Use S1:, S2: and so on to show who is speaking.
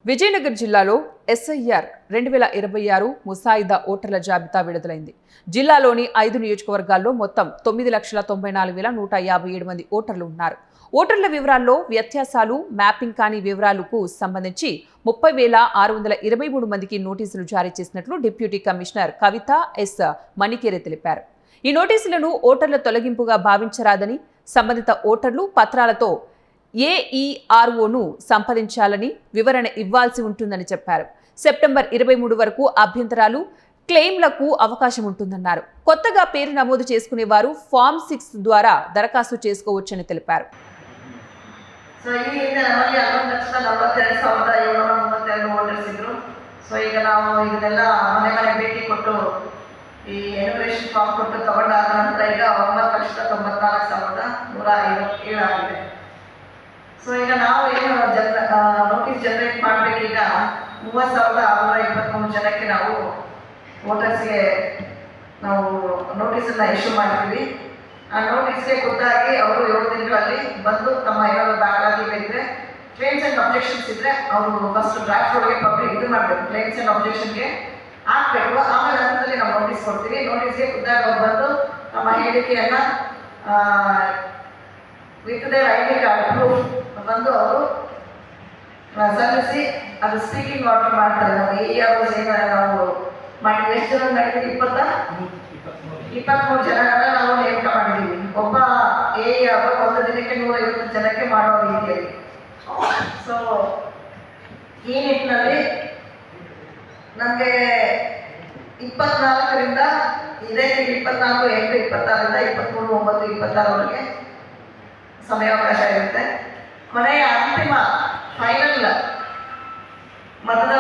S1: విజయనగరం జిల్లాలో ఎస్ఐఆర్ 2026 ముసాయిదా ఓటర్ల జాబితా విడుదలైంది. జిల్లాలోని 5 నియోజకవర్గాల్లో మొత్తం 9,94,157 మంది ఓటర్లు ఉన్నారు. ఓటర్ల వివరాల్లో వ్యత్యాసాలు, మ్యాపింగ్ కాని వివరాలకు సంబంధించి 30,623 మందికి నోటీసులు జారీ చేసినట్లు డిప్యూటీ కమిషనర్ కవిత ఎస్ మణికేరి తెలిపారు. ఈ నోటీసులను ఓటర్ల తొలగింపుగా భావించరాదని, సంబంధిత ఓటర్లు పత్రాలతో ఏఈఆర్ఓను సంప్రదించాలని వివరణ ఇవ్వాల్సి ఉంటుందని చెప్పారు. సెప్టెంబర్ 23 వరకు అభ్యంతరాలు, క్లెయిమ్లకు అవకాశం ఉంటుందన్నారు. కొత్తగా పేరు నమోదు చేసుకునే వారు ఫామ్ 6 ద్వారా దరఖాస్తు చేసుకోవచ్చని తెలిపారు.
S2: ಸೊ ಈಗ ನಮಗೆ 11,42,732 ವೋಟರ್ಸ್ ಇದ್ರು. ಸೊ ಈಗ ನಾವು ಇದನ್ನೆಲ್ಲ ಮನೆ ಭೇಟಿ ಕೊಟ್ಟು ಈ ಎನ್ಯುಮರೇಷನ್ ಫಾರ್ಮ್ ಕೊಟ್ಟು ತಗೊಂಡಾದ ನಂತರ ಈಗ 9,94,157 ಆಗಿದೆ. ಸೊ ಈಗ ನಾವು ಏನು ನೋಟಿಸ್ ಜನರೇಟ್ ಮಾಡಬೇಕೀಗ 30,623 ಜನಕ್ಕೆ ನಾವು ವೋಟರ್ಸ್ಗೆ ನಾವು ನೋಟಿಸನ್ನು ಇಶ್ಯೂ ಮಾಡ್ತೀವಿ. ಆ ನೋಟಿಸ್ಗೆ ಖುದ್ದಾಗಿ ಅವರು 7 ದಿನಗಳಲ್ಲಿ ಬಂದು ತಮ್ಮ ಏನಾದರೂ ದಾಖಲಾತಿ ಬೇಕಿದ್ರೆ, ಕ್ಲೇಮ್ಸ್ ಆ್ಯಂಡ್ ಅಬ್ಜೆಕ್ಷನ್ಸ್ ಇದ್ದರೆ ಅವರು ಫಸ್ಟ್ ಡ್ರಾಫ್ಟ್ ಒಳಗೆ ಪಬ್ಲಿಕ್ ಇದು ಮಾಡಬೇಕು, ಕ್ಲೇಮ್ಸ್ ಆ್ಯಂಡ್ ಅಬ್ಜೆಕ್ಷನ್ಗೆ ಹಾಕಬೇಕು. ಆಮೇಲೆ ಹಂತದಲ್ಲಿ ನಾವು ನೋಟಿಸ್ ಕೊಡ್ತೀವಿ. ನೋಟಿಸ್ಗೆ ಖುದ್ದಾಗಿ ಅವ್ರು ಬಂದು ತಮ್ಮ ಹೇಳಿಕೆಯನ್ನು with their ID card proof ಬಂದು ಅವರು ಸಲ್ಲಿಸಿ ಅದು ಸ್ಪೀಕಿಂಗ್ ಆರ್ಡರ್ ಮಾಡ್ತಾರೆ. ನಾವು ನಾವು ಮಾಡಿದ್ವಿ. ಎಷ್ಟು ಜನ ಮಾಡಿದ್ವಿ? 23 ಜನರನ್ನ ನಾವು ನೇಮಕ ಮಾಡಿದ್ದೀವಿ. ಒಬ್ಬ ಒಂದು ದಿನಕ್ಕೆ 150 ಜನಕ್ಕೆ ಮಾಡೋ ರೀತಿಯಲ್ಲಿ. ಸೊ ಈ ನಿಟ್ಟಿನಲ್ಲಿ ನಮಗೆ 24ರಿಂದ ಇದೇ 24/8/26ರಿಂದ 23/9/26ವರೆಗೆ ಸಮಯಾವಕಾಶ ಇರುತ್ತೆ. ಕೊನೆಯ ಅಂತಿಮ ಫೈನಲ್ ಮತದಾನ